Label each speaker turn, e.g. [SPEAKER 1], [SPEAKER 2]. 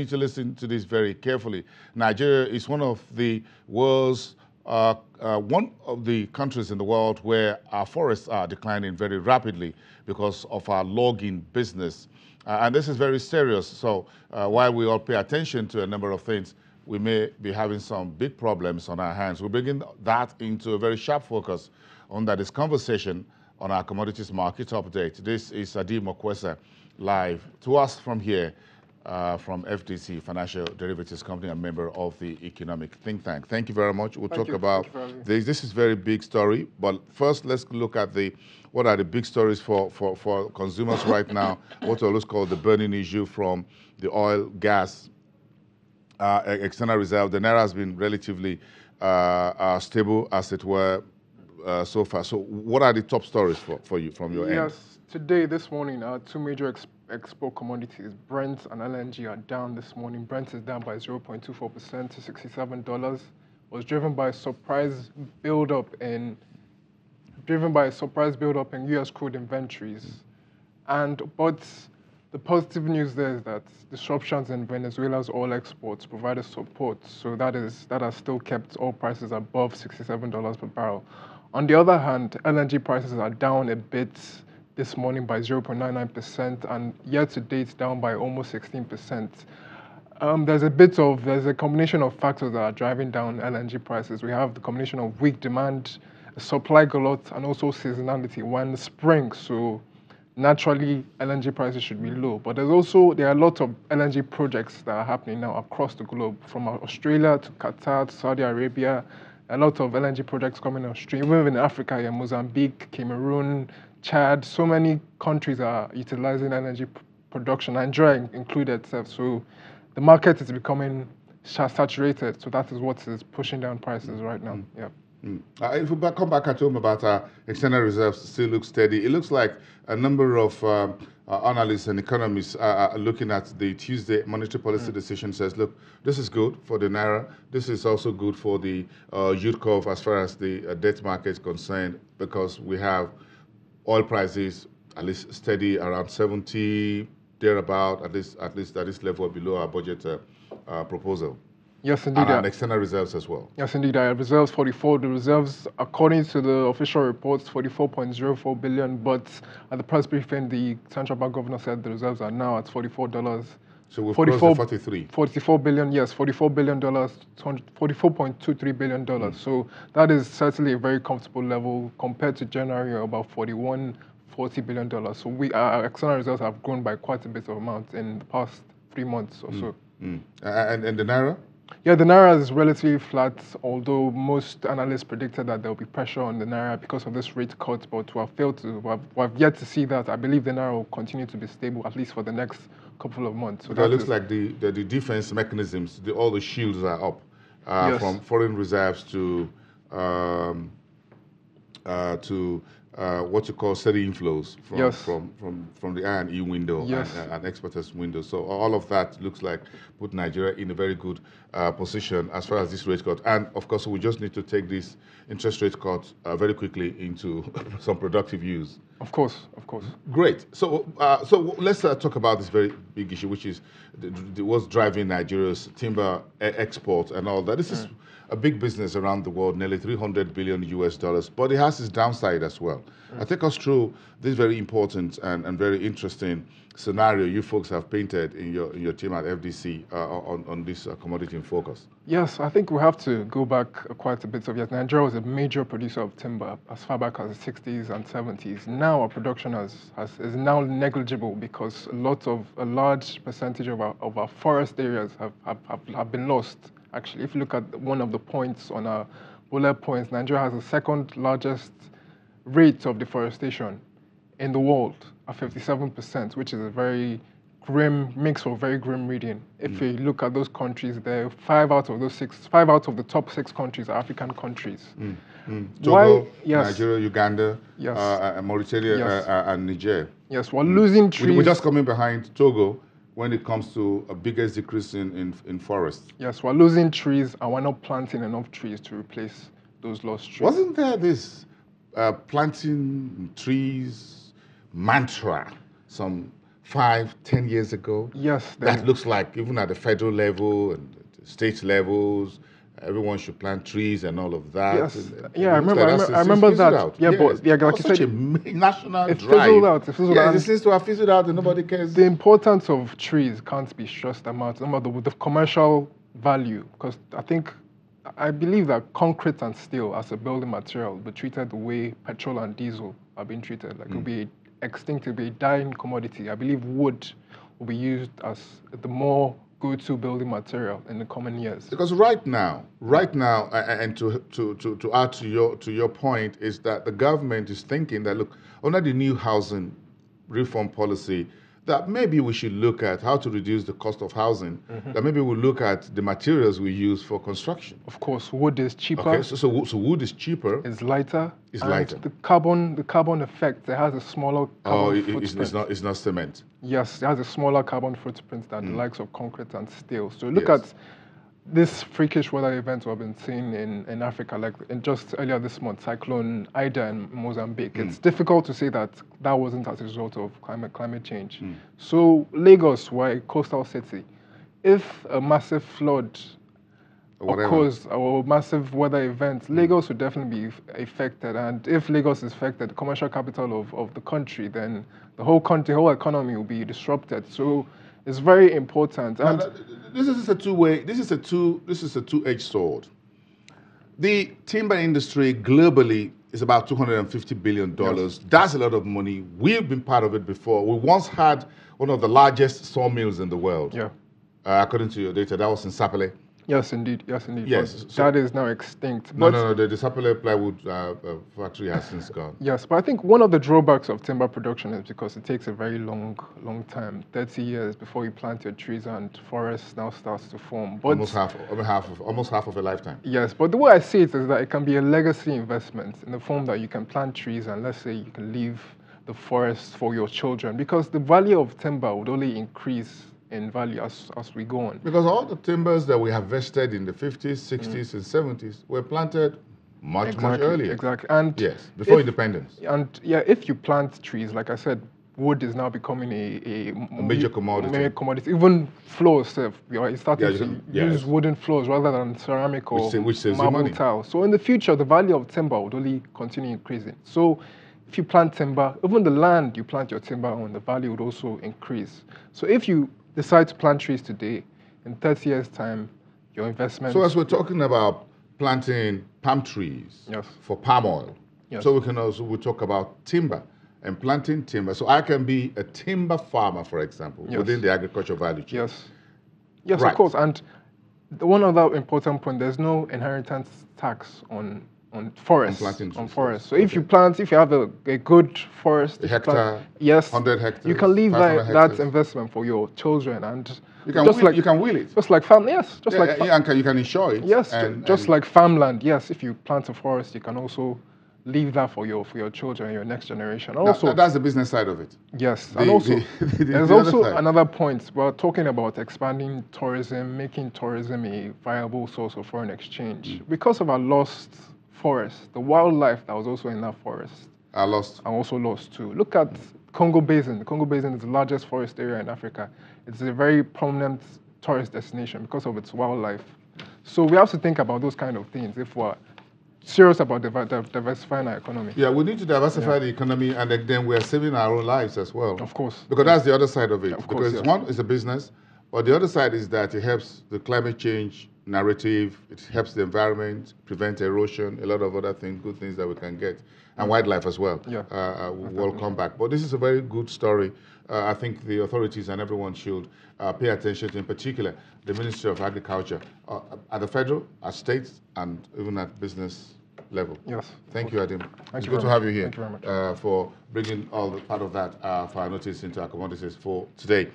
[SPEAKER 1] need to listen to this very carefully. Nigeria is one of the world's one of the countries in the world where our forests are declining very rapidly because of our logging business. And this is very serious. So while we all pay attention to a number of things, we may be having some big problems on our hands. We're bringing that into a very sharp focus under this conversation on our commodities market update. This is Adim Okwesa live to us from here, from FDC, Financial Derivatives Company, and member of the Economic Think Tank. Thank you very much. We'll talk about this. This is a very big story, but first let's look at what are the big stories for consumers right now, what we always call the burning issue from the oil, gas, external reserve. The Naira has been relatively stable, as it were, so far. So what are the top stories for you from your end?
[SPEAKER 2] Yes, today, this morning, two major export commodities, Brent and LNG, are down this morning. Brent is down by 0.24% to $67. Was driven by a surprise build-up in U.S. crude inventories. But the positive news there is that disruptions in Venezuela's oil exports provided support. So that has still kept oil prices above $67 per barrel. On the other hand, LNG prices are down a bit this morning by 0.99%, and year-to-date down by almost 16%. There's a combination of factors that are driving down LNG prices. We have the combination of weak demand, supply glut, and also seasonality. We're in the spring, so naturally LNG prices should be low. But there are a lot of LNG projects that are happening now across the globe, from Australia to Qatar to Saudi Arabia. A lot of LNG projects coming on stream, even in Africa, yeah, Mozambique, Cameroon, Chad. So many countries are utilizing LNG production, Nigeria included. So the market is becoming saturated. So that is what is pushing down prices right now. Yeah.
[SPEAKER 1] If we come back at home about our external reserves, still look steady. It looks like a number of analysts and economists are looking at the Tuesday monetary policy decision. Says, look, this is good for the Naira. This is also good for the yield curve as far as the debt market is concerned, because we have oil prices at least steady around 70, thereabout, at least at this level below our budget proposal.
[SPEAKER 2] Yes, indeed.
[SPEAKER 1] And external reserves as well.
[SPEAKER 2] Yes, indeed. Reserves 44. The reserves, according to the official reports, 44.04 billion. But at the press briefing, the central bank governor said the reserves are now at $44.
[SPEAKER 1] So we've crossed the 43.
[SPEAKER 2] 44 billion, yes, $44 billion, $44.23 billion. So that is certainly a very comfortable level compared to January, about $40 billion. So our external reserves have grown by quite a bit of amount in the past 3 months or so.
[SPEAKER 1] And the Naira?
[SPEAKER 2] Yeah, the Naira is relatively flat, although most analysts predicted that there will be pressure on the Naira because of this rate cut, but we have yet to see that. I believe the Naira will continue to be stable, at least for the next couple of months. So
[SPEAKER 1] that looks like the defense mechanisms, all the shields are up,
[SPEAKER 2] yes,
[SPEAKER 1] from foreign reserves to what you call steady inflows from,
[SPEAKER 2] yes,
[SPEAKER 1] from the I&E window,
[SPEAKER 2] yes,
[SPEAKER 1] and exporters window. So all of that looks like put Nigeria in a very good position as far as this rate cut. And of course, we just need to take this interest rate cut very quickly into some productive use.
[SPEAKER 2] Of course, of course.
[SPEAKER 1] Great. So let's talk about this very big issue, which is what's driving Nigeria's timber export and all that. This is a big business around the world, nearly $300 billion US, but it has its downside as well. Take us through this very important and very interesting scenario you folks have painted in your team at FDC on this commodity in focus.
[SPEAKER 2] Yes, I think we have to go back quite a bit. Yes, Nigeria was a major producer of timber as far back as the 60s and 70s. Now our production is now negligible because a large percentage of our forest areas have been lost. Actually, if you look at one of the points on our bullet points, Nigeria has the second largest rate of deforestation in the world at 57%, which is a very grim reading. If you look at those countries, there 5 out of the top 6 countries are African countries.
[SPEAKER 1] Togo,
[SPEAKER 2] yes,
[SPEAKER 1] Nigeria, Uganda,
[SPEAKER 2] yes,
[SPEAKER 1] Mauritania,
[SPEAKER 2] yes,
[SPEAKER 1] and Niger.
[SPEAKER 2] Yes, we're losing trees.
[SPEAKER 1] We're just coming behind Togo when it comes to a biggest decrease in forests.
[SPEAKER 2] Yes, we're losing trees and we're not planting enough trees to replace those lost trees.
[SPEAKER 1] Wasn't there this planting trees mantra some 5, 10 years ago?
[SPEAKER 2] Yes.
[SPEAKER 1] That looks like even at the federal level and the state levels, everyone should plant trees and all of that.
[SPEAKER 2] Yes.
[SPEAKER 1] And
[SPEAKER 2] Yeah, I remember.
[SPEAKER 1] like
[SPEAKER 2] I remember that.
[SPEAKER 1] out.
[SPEAKER 2] Yeah,
[SPEAKER 1] yes.
[SPEAKER 2] but yeah, like you
[SPEAKER 1] such
[SPEAKER 2] said,
[SPEAKER 1] a national
[SPEAKER 2] it
[SPEAKER 1] drive.
[SPEAKER 2] fizzled out. It fizzled out.
[SPEAKER 1] It seems to have fizzled out, and nobody cares.
[SPEAKER 2] The importance of trees can't be stressed about. The commercial value, because I believe that concrete and steel as a building material will be treated the way petrol and diesel are being treated. Like it'll be extinct, it'll be a dying commodity. I believe wood will be used as the more go-to building material in the coming years.
[SPEAKER 1] Because right now, and to add to your point, is that the government is thinking that, look, under the new housing reform policy, that maybe we should look at how to reduce the cost of housing, that maybe we'll look at the materials we use for construction.
[SPEAKER 2] Of course, wood is cheaper.
[SPEAKER 1] Okay, so wood is cheaper.
[SPEAKER 2] It's lighter.
[SPEAKER 1] It's lighter.
[SPEAKER 2] The carbon effect, it has a smaller carbon footprint.
[SPEAKER 1] It's not cement.
[SPEAKER 2] Yes, it has a smaller carbon footprint than the likes of concrete and steel. So look at this freakish weather events we've been seeing in Africa, like just earlier this month, Cyclone Ida in Mozambique. It's difficult to say that wasn't as a result of climate change. So Lagos, we're a coastal city. If a massive flood occurs or massive weather event, Lagos would definitely be affected. And if Lagos is affected, the commercial capital of the country, then the whole economy will be disrupted. So it's very important. And
[SPEAKER 1] this is a two-edged sword. The timber industry globally is about $250 billion. Yes. That's a lot of money. We've been part of it before. We once had one of the largest sawmills in the world.
[SPEAKER 2] Yeah.
[SPEAKER 1] According to your data, that was in Sapele.
[SPEAKER 2] Yes, indeed.
[SPEAKER 1] Yes,
[SPEAKER 2] so that is now extinct.
[SPEAKER 1] No. The Sapele plywood factory has since gone.
[SPEAKER 2] Yes, but I think one of the drawbacks of timber production is because it takes a very long time, 30 years before you plant your trees and forest now starts to form. But
[SPEAKER 1] almost half of a lifetime.
[SPEAKER 2] Yes, but the way I see it is that it can be a legacy investment in the form that you can plant trees and let's say you can leave the forest for your children, because the value of timber would only increase in value as we go on.
[SPEAKER 1] Because all the timbers that we harvested in the 50s, 60s, and 70s were planted much earlier.
[SPEAKER 2] Exactly. And
[SPEAKER 1] yes, before independence.
[SPEAKER 2] And yeah, if you plant trees, like I said, wood is now becoming a
[SPEAKER 1] major commodity.
[SPEAKER 2] Even floors, you started to use wooden floors rather than ceramic or marble tile. So in the future, the value of timber would only continue increasing. So if you plant timber, even the land you plant your timber on, the value would also increase. So if you decide to plant trees today, in 30 years' time, your investment...
[SPEAKER 1] So as we're talking about planting palm trees for palm oil, so we'll talk about timber and planting timber. So I can be a timber farmer, for example, within the agriculture value chain.
[SPEAKER 2] Yes, right. Of course. And one other important point, there's no inheritance tax on forests. On forests. So if you have a good forest,
[SPEAKER 1] a hectare, 100 hectares,
[SPEAKER 2] you can leave that investment for your children, and
[SPEAKER 1] you can wheel it.
[SPEAKER 2] Just like farm, you
[SPEAKER 1] can insure it.
[SPEAKER 2] Yes, just like farmland. Yes, if you plant a forest, you can also leave that for your children, your next generation. Also,
[SPEAKER 1] that's the business side of it.
[SPEAKER 2] Yes, and also there's also another point. We're talking about expanding tourism, making tourism a viable source of foreign exchange because of our lost forest, the wildlife that was also in that forest are also lost too. Look at Congo Basin. The Congo Basin is the largest forest area in Africa. It's a very prominent tourist destination because of its wildlife. So we have to think about those kind of things if we're serious about diversifying our economy.
[SPEAKER 1] Yeah, we need to diversify the economy, and then we're saving our own lives as well.
[SPEAKER 2] Of course.
[SPEAKER 1] Because that's the other side of it. One is a business, but the other side is that it helps the climate change narrative, it helps the environment, prevent erosion, a lot of other things, good things that we can get, and wildlife as well. Will come back. But this is a very good story. I think the authorities and everyone should pay attention to, in particular, the Ministry of Agriculture, at the federal, at states, and even at business level.
[SPEAKER 2] Yes.
[SPEAKER 1] Thank you, Adim. It's good to have you here. Thank you very much. For bringing all the part of that for our notice into our commodities for today.